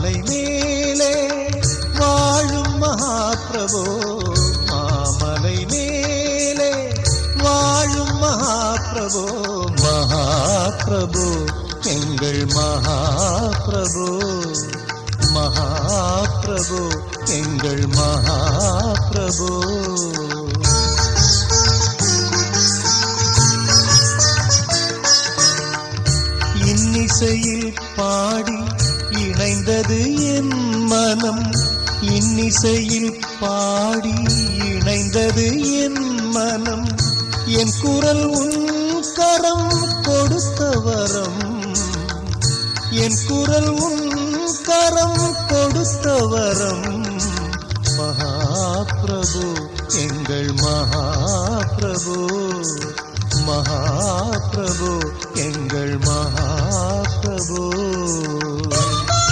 மாமலை மேலே வாழும் மகாபிரபு, மாமலை மேலே வாழும் மகாபிரபு, மகாபிரபு எங்கள் மகாபிரபு, மகாபிரபு எங்கள் மகாபிரபு. இன்னிசையில் பாடி இணைந்தது என் மனம், இன்னிசையில் பாடி இணைந்தது என் மனம், என் குரல் உன் கரம் கொடுத்த வரம், என் குரல் உன் கரம் கொடுத்த வரம். மகாபிரபு எங்கள் மகாபிரபு, மகாபிரபு எங்கள் மகாபிரபு.